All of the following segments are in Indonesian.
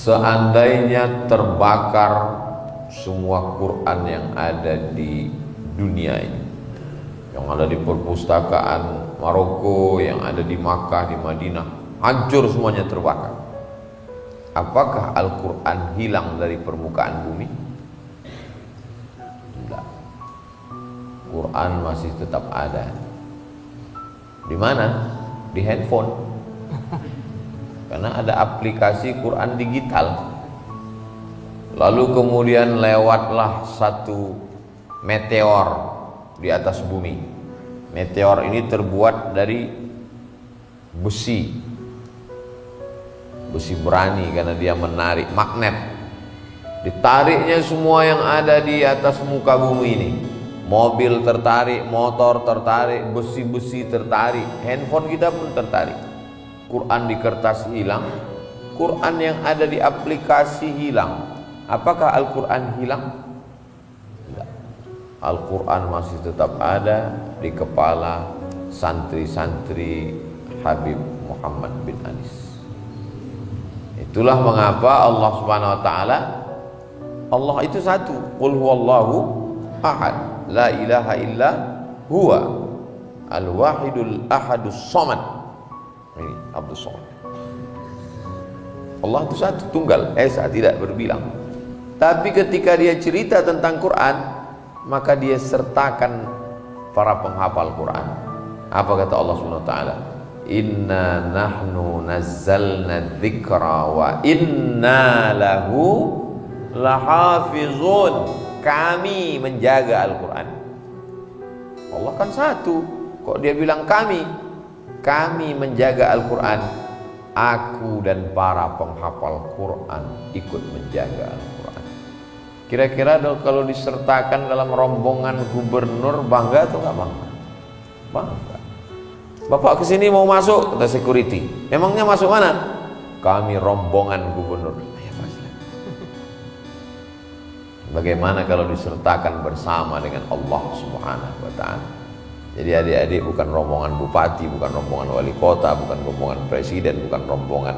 seandainya terbakar semua Quran yang ada di dunia ini, yang ada di perpustakaan Maroko, yang ada di Makkah, di Madinah, hancur semuanya, terbakar, apakah Al-Quran hilang dari permukaan bumi? Tidak. Quran masih tetap ada. Di mana? Di handphone. Karena ada aplikasi Quran digital. Lalu kemudian lewatlah satu meteor di atas bumi. Meteor ini terbuat dari besi berani karena dia menarik, magnet. Ditariknya semua yang ada di atas muka bumi ini. Mobil tertarik, motor tertarik, besi-besi tertarik, handphone kita pun tertarik. Quran di kertas hilang, Quran yang ada di aplikasi hilang. Apakah Al-Quran hilang? Tidak. Al-Quran masih tetap ada di kepala santri-santri Habib Muhammad bin Anis. Itulah mengapa Allah Subhanahu wa taala, Allah itu satu, qul huwallahu ahad, la ilaha illa huwa al-wahidul ahadus samad. Ini Abdul Somad. Allah itu satu, tunggal, esa, tidak berbilang. Tapi ketika dia cerita tentang Quran, maka dia sertakan para penghafal Quran. Apa kata Allah Subhanahu wa taala? Inna nahnu nazzalna dzikra wa inna lahu lahafizun. Kami menjaga Al-Quran. Allah kan satu, kok dia bilang kami? Kami menjaga Al-Quran. Aku dan para penghafal Quran ikut menjaga Al-Quran. Kira-kira kalau disertakan dalam rombongan gubernur, bangga atau nggak bangga? Bangga. Bapak kesini mau masuk, kata security. Emangnya masuk mana? Kami rombongan gubernur. Bagaimana kalau disertakan bersama dengan Allah Subhanahu wa ta'ala? Jadi adik-adik bukan rombongan bupati, bukan rombongan wali kota, bukan rombongan presiden, bukan rombongan,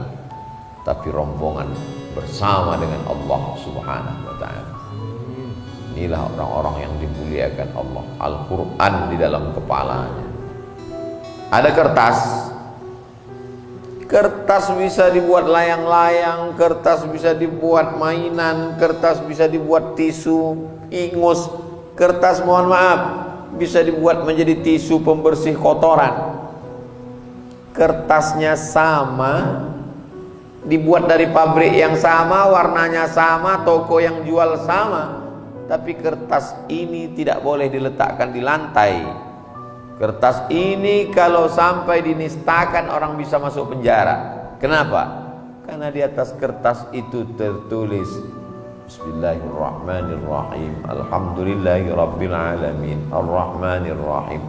tapi rombongan bersama dengan Allah Subhanahu wa ta'ala. Inilah orang-orang yang dimuliakan Allah. Al-Quran di dalam kepalanya. Ada kertas. Kertas bisa dibuat layang-layang, kertas bisa dibuat mainan, kertas bisa dibuat tisu, ingus, kertas mohon maaf bisa dibuat menjadi tisu pembersih kotoran. Kertasnya sama, dibuat dari pabrik yang sama, warnanya sama, toko yang jual sama, tapi kertas ini tidak boleh diletakkan di lantai. Kertas ini kalau sampai dinistakan orang bisa masuk penjara. Kenapa? Karena di atas kertas itu tertulis Bismillahirrahmanirrahim, Alhamdulillahirabbil alamin, Arrahmanirrahim.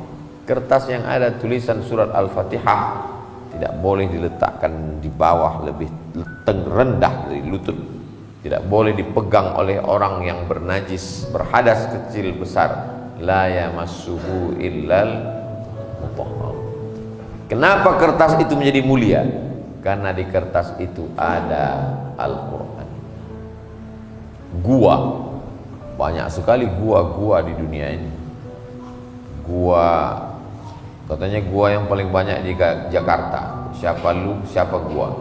Kertas yang ada tulisan surat Al-Fatihah tidak boleh diletakkan di bawah lebih rendah dari lutut. Tidak boleh dipegang oleh orang yang bernajis, berhadas kecil besar. La yamassuhu illal. Kenapa kertas itu menjadi mulia? Karena di kertas itu ada Al-Quran. Gua, banyak sekali gua-gua di dunia ini. Gua, katanya gua yang paling banyak di Jakarta. Siapa lu, siapa gua?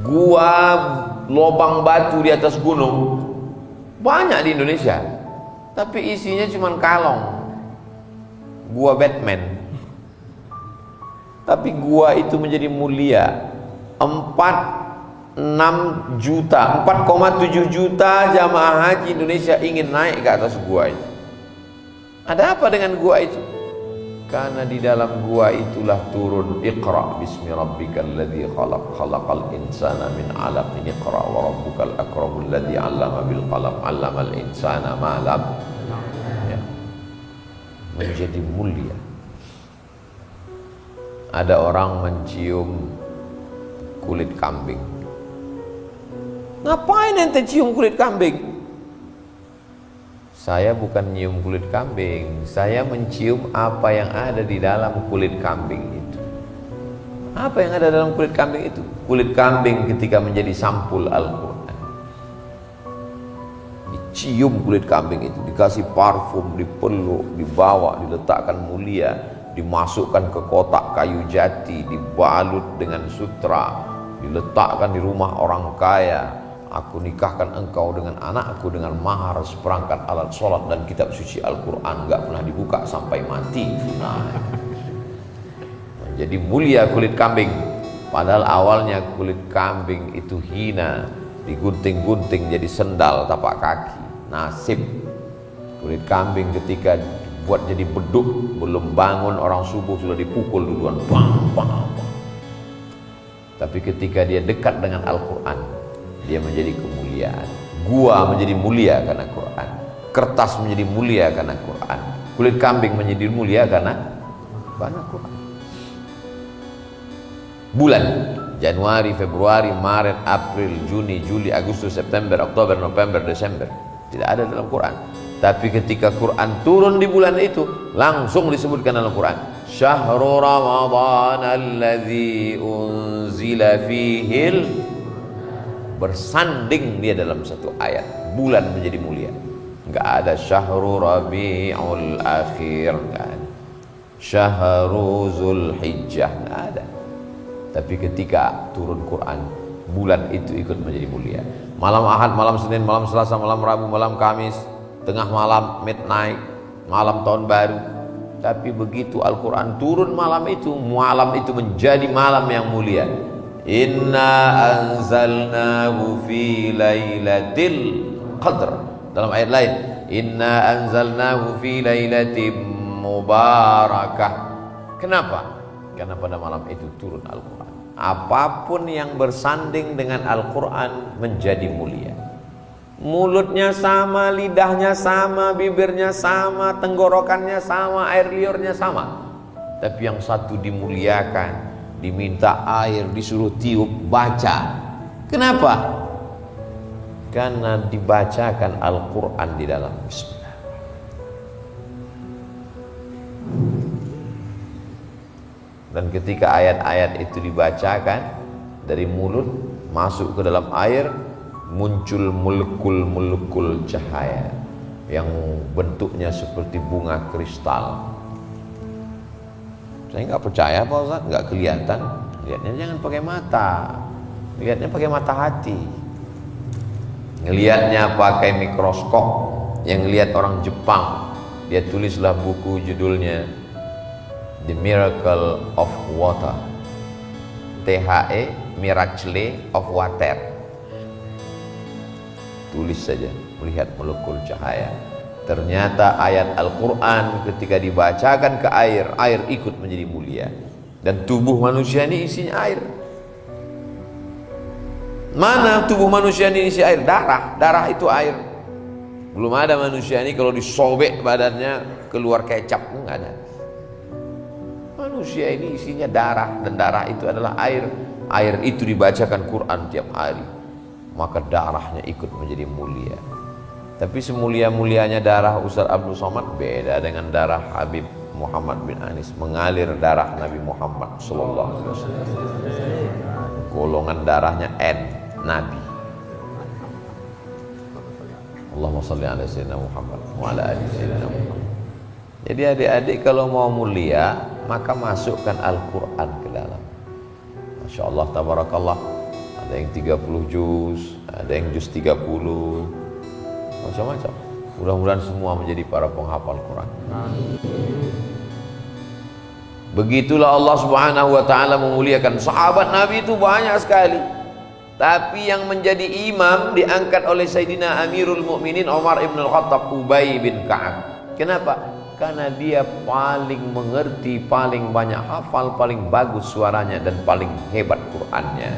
Gua lobang batu di atas gunung banyak di Indonesia, tapi isinya cuma kalong. Gua Batman. Tapi gua itu menjadi mulia. 4,6 juta, 4,7 juta jamaah haji Indonesia ingin naik ke atas gua itu. Ada apa dengan gua itu? Karena di dalam gua itulah turun Iqra bismi rabbikal ladzi khalaq, khalaqal insana min 'alaq, Iqra wa rabbukal akramul ladzi 'allama bil qalam, 'allamal insana ma lam. Ya. Menjadi mulia. Ada orang mencium kulit kambing. Ngapain ente cium kulit kambing? Saya bukan nyium kulit kambing, saya mencium apa yang ada di dalam kulit kambing itu. Apa yang ada dalam kulit kambing itu? Kulit kambing ketika menjadi sampul Al-Quran, dicium kulit kambing itu, dikasih parfum, dipeluk, dibawa, diletakkan mulia, dimasukkan ke kotak kayu jati, dibalut dengan sutra, diletakkan di rumah orang kaya. Aku nikahkan engkau dengan anakku dengan mahar seperangkat alat sholat dan kitab suci Al-Quran, gak pernah dibuka sampai mati. Nah, jadi mulia kulit kambing. Padahal awalnya kulit kambing itu hina, digunting-gunting jadi sendal tapak kaki. Nasib kulit kambing ketika buat jadi beduk, belum bangun orang subuh sudah dipukul duluan, bang, bang, bang. Tapi ketika dia dekat dengan Al-Quran, dia menjadi kemuliaan. Gua menjadi mulia karena Quran, kertas menjadi mulia karena Quran, kulit kambing menjadi mulia karena Quran. Bulan Januari, Februari, Maret, April, Juni, Juli, Agustus, September, Oktober, November, Desember tidak ada dalam Quran. Tapi ketika Quran turun di bulan itu, langsung disebutkan dalam Quran, Syahrul Ramadan alladzi unzila fihil, bersanding dia dalam satu ayat, bulan menjadi mulia. Enggak ada Syahrul Rabiul Akhir, enggak ada Syahrul Zulhijjah, enggak ada. Tapi ketika turun Quran, bulan itu ikut menjadi mulia. Malam Ahad, malam Senin, malam Selasa, malam Rabu, malam Kamis, tengah malam, midnight, malam tahun baru. Tapi begitu Al-Quran turun malam itu menjadi malam yang mulia. Inna anzalnahu fi lailatul qadr. Dalam ayat lain, Inna anzalnahu fi lailatin mubarakah. Kenapa? Karena pada malam itu turun Al-Quran. Apapun yang bersanding dengan Al-Quran menjadi mulia. Mulutnya sama, lidahnya sama, bibirnya sama, tenggorokannya sama, air liurnya sama. Tapi yang satu dimuliakan, diminta air, disuruh tiup, baca. Kenapa? Karena dibacakan Al-Quran di dalam. Bismillah. Dan ketika ayat-ayat itu dibacakan dari mulut masuk ke dalam air, muncul molekul-molekul cahaya yang bentuknya seperti bunga kristal. Saya nggak percaya Pak Ustaz, nggak kelihatan. Lihatnya jangan pakai mata, lihatnya pakai mata hati. Ngelihatnya pakai mikroskop. Yang lihat orang Jepang, dia tulislah buku judulnya The Miracle of Water, THE, Miracle of Water. Tulis saja, melihat molekul cahaya. Ternyata ayat Al-Quran ketika dibacakan ke air, air ikut menjadi mulia. Dan tubuh manusia ini isinya air. Mana tubuh manusia ini isi air? Darah, darah itu air. Belum ada manusia ini kalau disobek badannya keluar kecap, enggak ada. Manusia ini isinya darah, dan darah itu adalah air. Air itu dibacakan Quran tiap hari, maka darahnya ikut menjadi mulia. Tapi semulia-mulianya darah Ustaz Abdul Somad beda dengan darah Habib Muhammad bin Anis. Mengalir darah Nabi Muhammad sallallahu alaihi wasallam. Golongan darahnya N, Nabi. Allahumma shalli ala sayyidina Muhammad wa ala ali sayyidina Muhammad. Jadi adik-adik kalau mau mulia, maka masukkan Al-Quran ke dalam. Masya Allah, tabarakallah. Ada yang 30 juz, ada yang juz 30, macam-macam. Mudah-mudahan semua menjadi para penghafal Quran. Begitulah Allah Subhanahu wa ta'ala memuliakan. Sahabat Nabi itu banyak sekali, tapi yang menjadi imam diangkat oleh Sayyidina Amirul Mukminin Umar ibn al-Khattab, Ubay bin Ka'ab. Kenapa? Karena dia paling mengerti, paling banyak hafal, paling bagus suaranya, dan paling hebat Qur'annya.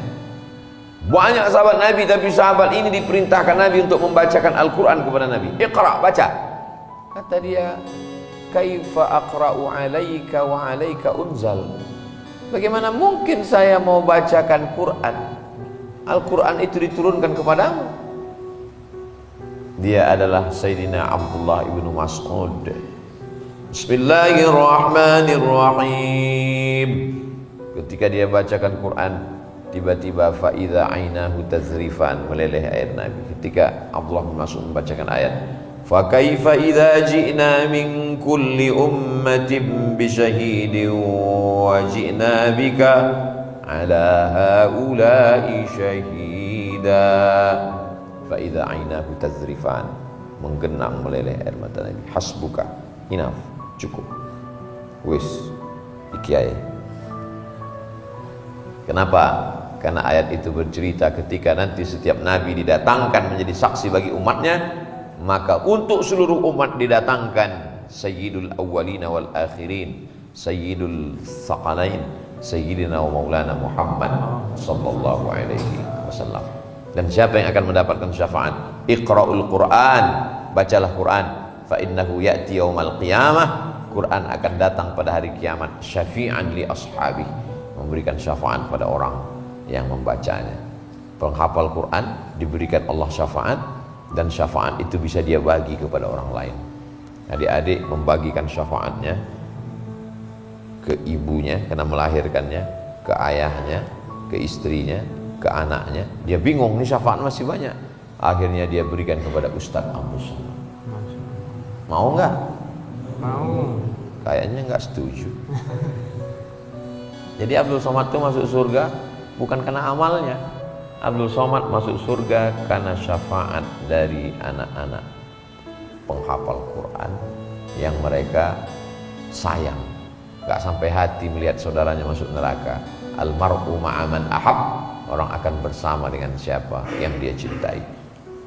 Banyak sahabat Nabi, tapi sahabat ini diperintahkan Nabi untuk membacakan Al-Quran kepada Nabi. Iqra, baca. Kata dia, kaifa aqra'u alaika wa alaika unzal. Bagaimana mungkin saya mau bacakan Quran? Al-Quran itu diturunkan kepadamu. Dia adalah Sayyidina Abdullah ibnu Mas'ud. Bismillahirrahmanirrahim. Ketika dia bacakan Quran, tiba-tiba faidha ainahu tazrifan, meleleh air Nabi. Ketika Abdullah bin Mas'ud membacakan ayat, fa kaifa idza ji'na min kulli ummatin bi syahidin wa ji'na bika ala haula'i syahida. Fa idza ainahu tazrifan, menggenang meleleh air mata Nabi. Hasbuka, enough, cukup. Wis, ikiai. Kenapa? Karena ayat itu bercerita ketika nanti setiap nabi didatangkan menjadi saksi bagi umatnya, maka untuk seluruh umat didatangkan sayyidul awwalina wal akhirin, sayyidul thaqalain, sayyidina wa maulana Muhammad sallallahu alaihi wasallam. Dan siapa yang akan mendapatkan syafaat? Iqra'ul Qur'an, bacalah Quran, fa innahu ya'ti yaumal qiyamah, Quran akan datang pada hari kiamat, syafi'an li ashabi, memberikan syafaat pada orang yang membacanya. Penghafal Quran diberikan Allah syafaat, dan syafaat itu bisa dia bagi kepada orang lain. Adik-adik membagikan syafaatnya ke ibunya karena melahirkannya, ke ayahnya, ke istrinya, ke anaknya. Dia bingung, nih syafaat masih banyak. Akhirnya dia berikan kepada Ustadz Abdul Somad. Mau nggak? Mau. Kayaknya nggak setuju. Jadi Abdul Somad itu masuk surga bukan karena amalnya. Abdul Somad masuk surga karena syafaat dari anak-anak penghafal Quran yang mereka sayang, gak sampai hati melihat saudaranya masuk neraka. Almar'u ma'aman ahab, orang akan bersama dengan siapa yang dia cintai.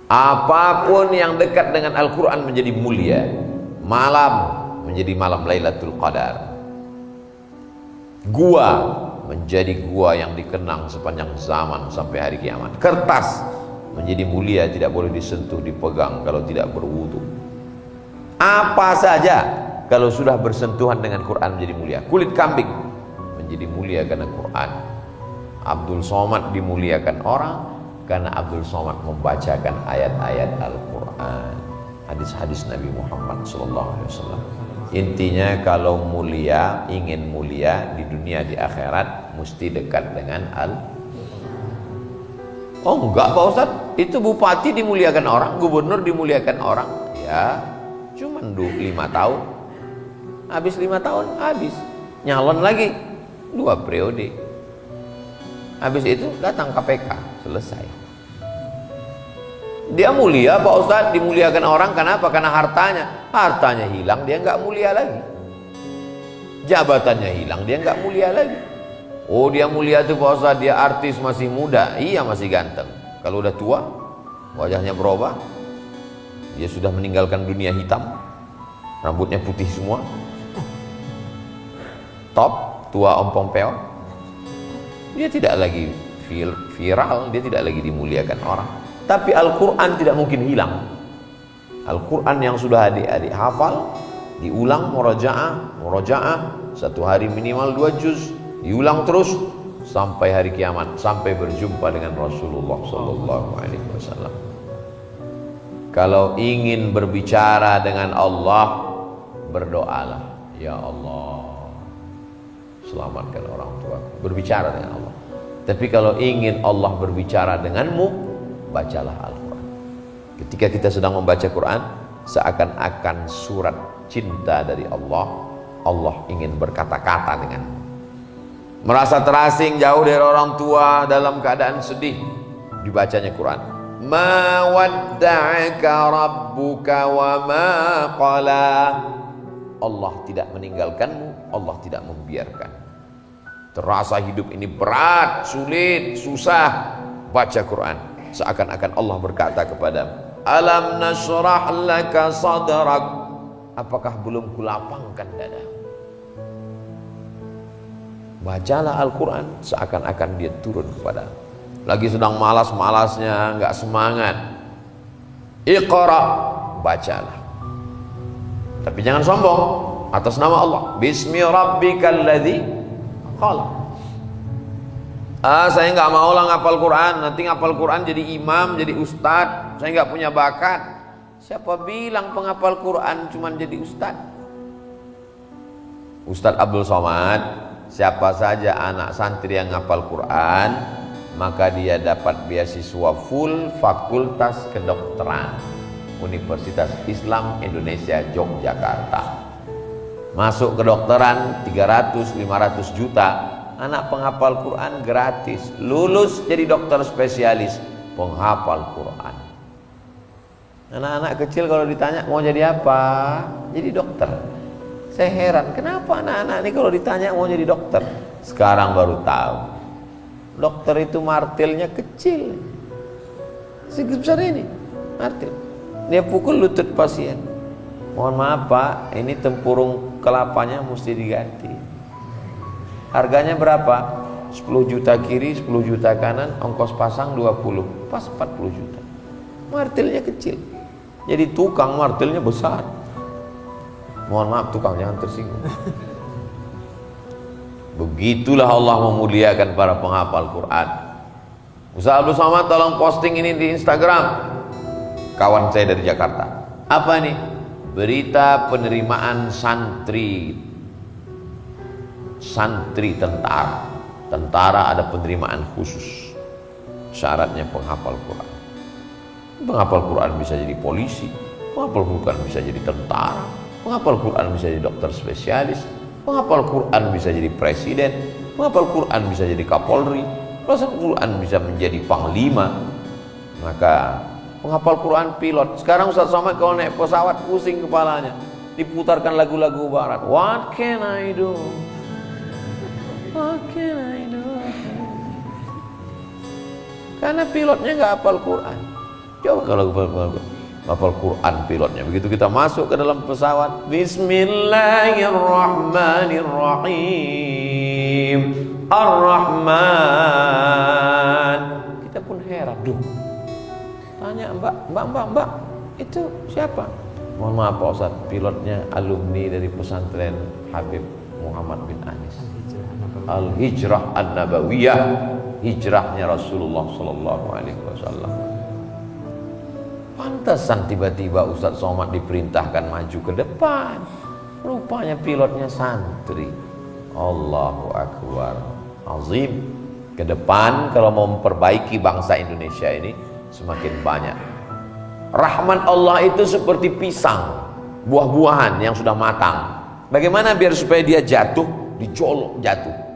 Apapun yang dekat dengan Al-Quran menjadi mulia. Malam menjadi malam Lailatul Qadar. Gua menjadi gua yang dikenang sepanjang zaman sampai hari kiamat. Kertas menjadi mulia, tidak boleh disentuh, dipegang kalau tidak berwudu. Apa saja kalau sudah bersentuhan dengan Quran menjadi mulia. Kulit kambing menjadi mulia karena Quran. Abdul Somad dimuliakan orang karena Abdul Somad membacakan ayat-ayat Al-Quran, hadis-hadis Nabi Muhammad SAW. Intinya kalau mulia, ingin mulia di dunia di akhirat, mesti dekat dengan Oh enggak Pak Ustadz, itu bupati dimuliakan orang, gubernur dimuliakan orang. Ya, cuman 5 tahun. Habis 5 tahun, habis. Nyalon lagi 2 periode. Habis itu datang KPK, selesai. Dia mulia Pak Ustadz, dimuliakan orang kenapa? Karena hartanya hilang, dia nggak mulia lagi. Jabatannya hilang, dia nggak mulia lagi. Oh dia mulia tuh Pak Ustadz, dia artis masih muda, iya masih ganteng. Kalau udah tua, wajahnya berubah, dia sudah meninggalkan dunia hitam, rambutnya putih semua, top, tua ompong peong, dia tidak lagi viral, dia tidak lagi dimuliakan orang. Tapi Al-Quran tidak mungkin hilang. Al-Quran yang sudah adik-adik hafal, diulang murajaah, 1 hari minimal 2 juz, diulang terus sampai hari kiamat, sampai berjumpa dengan Rasulullah SAW. Kalau ingin berbicara dengan Allah, berdoalah, ya Allah, selamatkan orang tua. Berbicara dengan Allah. Tapi kalau ingin Allah berbicara denganmu, bacalah Al-Quran. Ketika kita sedang membaca Quran, seakan-akan surat cinta dari Allah. Allah ingin berkata-kata denganmu. Merasa terasing jauh dari orang tua, dalam keadaan sedih, dibacanya Quran. Ma wadda'aka rabbuka wa ma qala. Allah tidak meninggalkanmu, Allah tidak membiarkan. Terasa hidup ini berat, sulit, susah, baca Quran. Seakan-akan Allah berkata kepadamu, alam nashrah laka sadrak, apakah belum kulapangkan dadamu? Bacalah Al-Quran, seakan-akan dia turun kepadamu. Lagi sedang malas-malasnya, nggak semangat, Iqra, bacalah. Tapi jangan sombong, atas nama Allah. Bismi rabbikal ladzi khalaq. Saya nggak mau lah ngapal Quran, nanti ngapal Quran jadi imam, jadi ustadz, saya nggak punya bakat. Siapa bilang penghafal Quran cuma jadi ustadz? Ustadz Abdul Somad siapa saja anak santri yang ngapal Quran, maka dia dapat beasiswa full Fakultas Kedokteran Universitas Islam Indonesia Yogyakarta. Masuk kedokteran 300-500 juta, anak penghafal Quran gratis, lulus jadi dokter spesialis penghafal Quran. Anak-anak kecil kalau ditanya mau jadi apa, jadi dokter. Saya heran, kenapa anak-anak ini kalau ditanya mau jadi dokter, sekarang baru tahu. Dokter itu martilnya kecil, sebesar ini martil, dia pukul lutut pasien. Mohon maaf Pak, ini tempurung kelapanya mesti diganti. Harganya berapa? 10 juta kiri, 10 juta kanan, ongkos pasang 20, pas 40 juta. Martilnya kecil, jadi tukang martilnya besar. Mohon maaf tukang, jangan tersinggung. Begitulah Allah memuliakan para penghafal Quran. Ustaz Abdul Somad tolong posting ini di Instagram. Kawan saya dari Jakarta. Apa ini? Berita penerimaan santri tentara. Tentara ada penerimaan khusus. Syaratnya penghafal Quran. Penghafal Quran bisa jadi polisi, penghafal Quran bisa jadi tentara, penghafal Quran bisa jadi dokter spesialis, penghafal Quran bisa jadi presiden, penghafal Quran bisa jadi kapolri, penghafal Quran bisa menjadi panglima. Maka penghafal Quran pilot. Sekarang Ustaz Somad kalau naik pesawat pusing kepalanya, diputarkan lagu-lagu barat. What can I do? What can I do? Karena pilotnya nggak hafal Quran. Coba kalau hafal Quran pilotnya. Begitu kita masuk ke dalam pesawat, Bismillahirrahmanirrahim, Ar-Rahman. Kita pun heran, duh. Tanya mbak, itu siapa? Mohon maaf Pak Ustaz, pilotnya alumni dari pesantren Habib Muhammad bin Anis. Al-Hijrah An-Nabawiyah, hijrahnya Rasulullah Sallallahu Alaihi Wasallam. Pantesan tiba-tiba Ustaz Somad diperintahkan maju ke depan. Rupanya pilotnya santri. Allahu Akbar, azim. Ke depan kalau mau memperbaiki bangsa Indonesia ini semakin banyak. Rahmat Allah itu seperti pisang, buah-buahan yang sudah matang. Bagaimana biar supaya dia jatuh, dicolok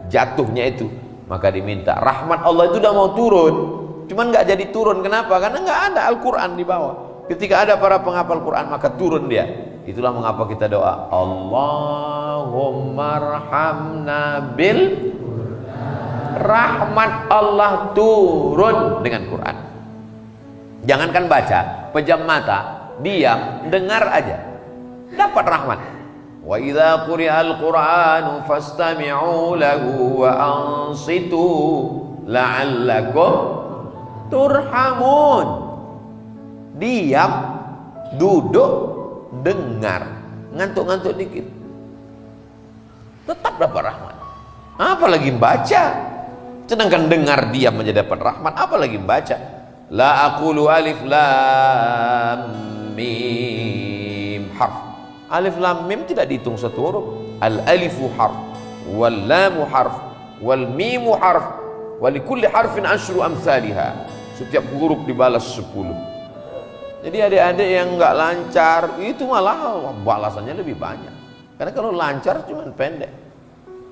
jatuhnya itu, maka diminta. Rahmat Allah itu udah mau turun, cuman nggak jadi turun. Kenapa? Karena nggak ada Al-Quran di bawah. Ketika ada para penghafal Quran, maka turun dia. Itulah mengapa kita doa, Allahumma arhamna bil rahmat Allah turun dengan Quran. Jangankan baca, pejam mata, diam, dengar aja, dapat rahmat. Wa idza quri'al Qur'anu fastami'u lahu wa ansitu la'allakum turhamun. Diam, duduk, dengar, ngantuk-ngantuk dikit, tetap dapat rahmat. Apalagi baca. Sedangkan dengar diam aja dapat rahmat, apalagi baca. La aqulu alif lam mim harf. Alif lam mim tidak dihitung satu huruf. Al alifu harf, wal lamu harf, wal mimu harf, wa likulli harfin asyru amsalha. Setiap huruf dibalas 10. Jadi adik-adik yang enggak lancar itu malah balasannya lebih banyak. Karena kalau lancar cuma pendek.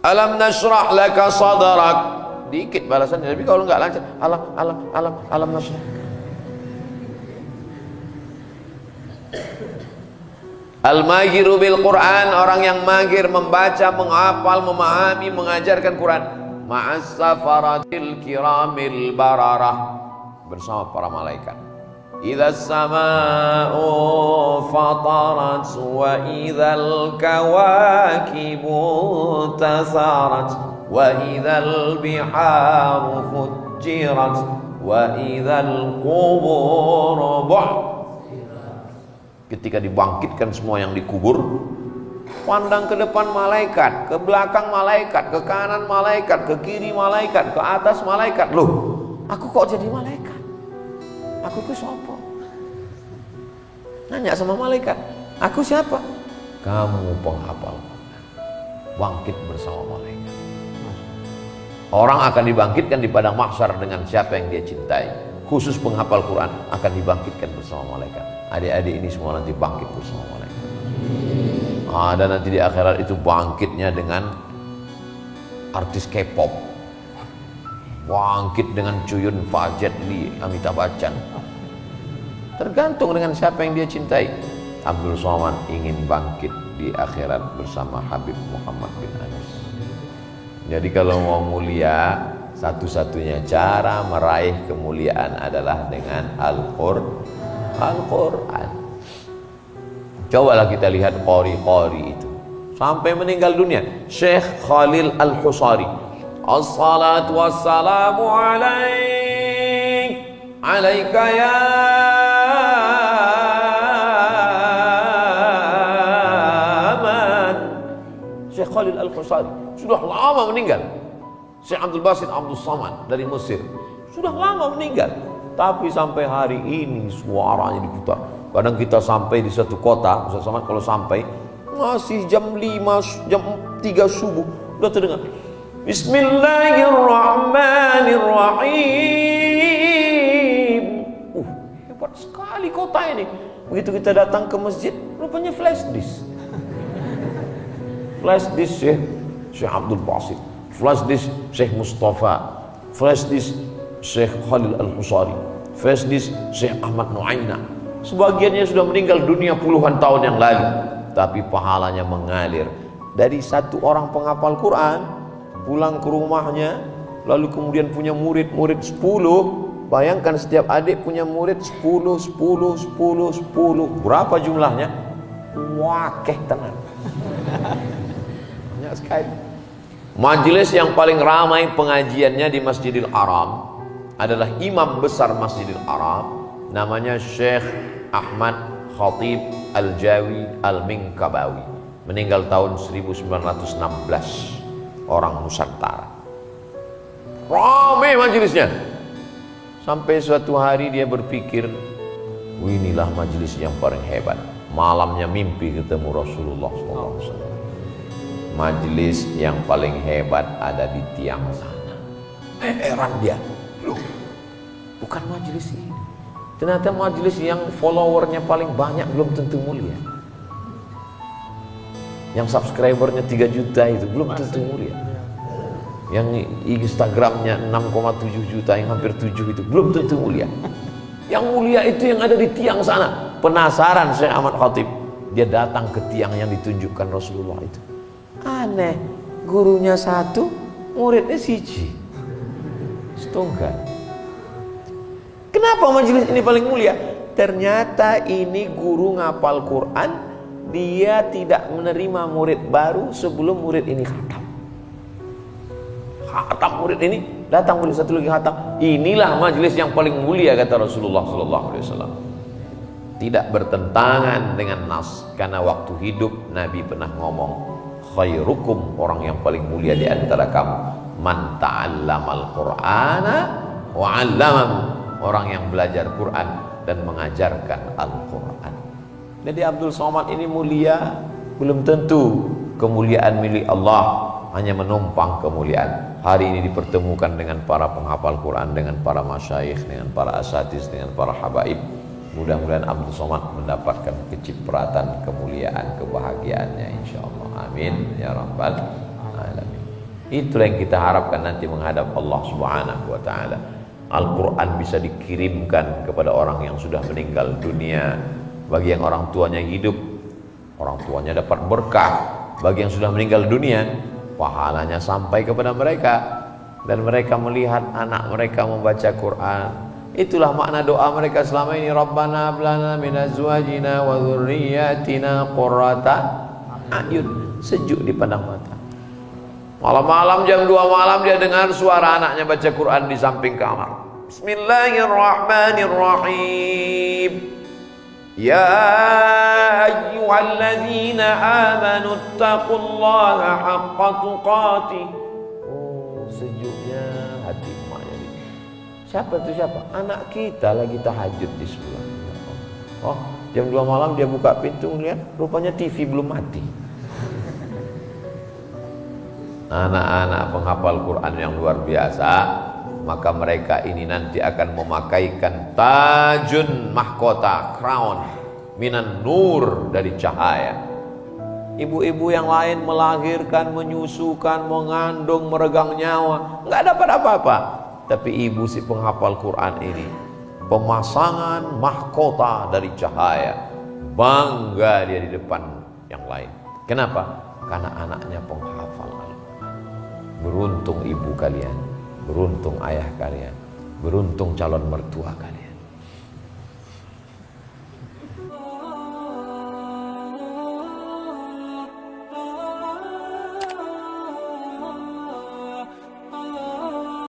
Alam nashrah laka sadrak, dikit balasannya. Tapi kalau enggak lancar, alam nashrah. Al-mahiru bil Quran, orang yang mahir membaca, menghafal, memahami, mengajarkan Quran. Ma'as safaratil kiramil bararah, bersama para malaikat. Idza as-samaa'u fatarat wa idzal kawakibu tasarat wa idzal biharu fujirat wa idzal qubur bu'thirat. Ketika dibangkitkan semua yang dikubur, pandang ke depan malaikat, ke belakang malaikat, ke kanan malaikat, ke kiri malaikat, ke atas malaikat. Loh, aku kok jadi malaikat? Aku itu siapa? Nanya sama malaikat, aku siapa? Kamu penghafal. Bangkit bersama malaikat. Orang akan dibangkitkan di padang mahsyar dengan siapa yang dia cintai. Khusus penghafal Quran akan dibangkitkan bersama malaikat. Adik-adik ini semua nanti bangkit bersama malaikat. Dan nanti di akhirat itu bangkitnya dengan artis K-pop, bangkit dengan Cuyun Fajet Li, Amitabh Bachchan. Tergantung dengan siapa yang dia cintai. Abdul Somad ingin bangkit di akhirat bersama Habib Muhammad bin Anas. Jadi kalau mau mulia, satu-satunya cara meraih kemuliaan adalah dengan Al-Quran. Cobalah kita lihat qori-qori itu sampai meninggal dunia. Syekh Khalil Al-Husari, As-salatu wassalamu alaika ya man. Syekh Khalil Al-Husari sudah lama meninggal. Syekh Abdul Basit Abdul Samad dari Mesir sudah lama meninggal, tapi sampai hari ini suaranya diputar. Kadang kita sampai di satu kota, Ustaz Samad kalau sampai masih jam 5, jam 3 subuh udah terdengar Bismillahirrahmanirrahim. Hebat sekali kota ini. Begitu kita datang ke masjid, rupanya flash disk. Flash disk Syekh Abdul Basit, flash disk Syekh Mustafa, flash disk Syekh Khalil Al-Husari, flash disk Syekh Ahmad Nuaina. Sebagiannya sudah meninggal dunia puluhan tahun yang lalu, tapi pahalanya mengalir dari satu orang penghafal Quran pulang ke rumahnya, lalu kemudian punya murid 10. Bayangkan setiap adik punya murid 10. Berapa jumlahnya? Wakeh tenan. Banyak sekali. Majelis yang paling ramai pengajiannya di Masjidil Haram adalah imam besar Masjidil Haram, namanya Syekh Ahmad Khatib Al-Jawi Al-Minkabawi, meninggal tahun 1916, orang Nusantara. Ramai majelisnya. Sampai suatu hari dia berpikir, inilah majelis yang paling hebat. Malamnya mimpi ketemu Rasulullah SAW. Majelis yang paling hebat ada di tiang sana. Heran dia, loh, bukan majelis ini. Ternyata majelis yang followernya paling banyak belum tentu mulia. Yang subscribernya 3 juta itu belum tentu mulia. Yang Instagramnya 6,7 juta, yang hampir 7 itu belum tentu mulia. Yang mulia itu yang ada di tiang sana. Penasaran Syekh Ahmad Khatib, dia datang ke tiang yang ditunjukkan Rasulullah itu. Aneh, gurunya 1, muridnya 1. Setunggal. Kenapa majelis ini paling mulia? Ternyata ini guru ngapal Quran, dia tidak menerima murid baru sebelum murid ini khatam. Khatam murid ini, datang murid satu lagi khatam. Inilah majelis yang paling mulia, kata Rasulullah SAW. Tidak bertentangan dengan nas, karena waktu hidup Nabi pernah ngomong, khairukum, orang yang paling mulia di antara kamu, man ta'allamal Qur'ana wa 'allamahu, orang yang belajar Quran dan mengajarkan Al-Quran. Jadi Abdul Somad ini mulia, belum tentu kemuliaan milik Allah, hanya menumpang kemuliaan. Hari ini dipertemukan dengan para penghafal Quran, dengan para masyayikh, dengan para asatiz, dengan para habaib. Mudah-mudahan Abdul Somad mendapatkan kecipratan, kemuliaan, kebahagiaannya, insyaallah. Amin ya rabbal alamin. Itulah yang kita harapkan nanti menghadap Allah Subhanahu wa taala. Al-Quran bisa dikirimkan kepada orang yang sudah meninggal dunia. Bagi yang orang tuanya hidup, orang tuanya dapat berkah. Bagi yang sudah meninggal dunia, pahalanya sampai kepada mereka. Dan mereka melihat anak mereka membaca Quran. Itulah makna doa mereka selama ini. Rabbana hablana min azwajina wa dzurriyyatina qurrata a'yun. Sejuk dipandang mata. Malam-malam jam 2 malam dia dengar suara anaknya baca Quran di samping kamar. Bismillahirrahmanirrahim. Ya ayyuhalladzina amanu taqullaha haqqa tuqatih. Oh, sejuknya hati emaknya. Siapa itu siapa? Anak kita lagi tahajud di sebelah. Oh, jam 2 malam dia buka pintu lihat, rupanya TV belum mati. anak-anak penghafal Quran yang luar biasa, maka mereka ini nanti akan memakaikan tajun mahkota, crown minan nur, dari cahaya. Ibu-ibu yang lain melahirkan, menyusukan, mengandung, meregang nyawa, nggak dapat apa-apa. Tapi ibu si penghafal Quran ini, pemasangan mahkota dari cahaya, bangga dia di depan yang lain. Kenapa? Karena anaknya penghafal Al-Quran. Beruntung ibu kalian, beruntung ayah kalian, beruntung calon mertua kalian.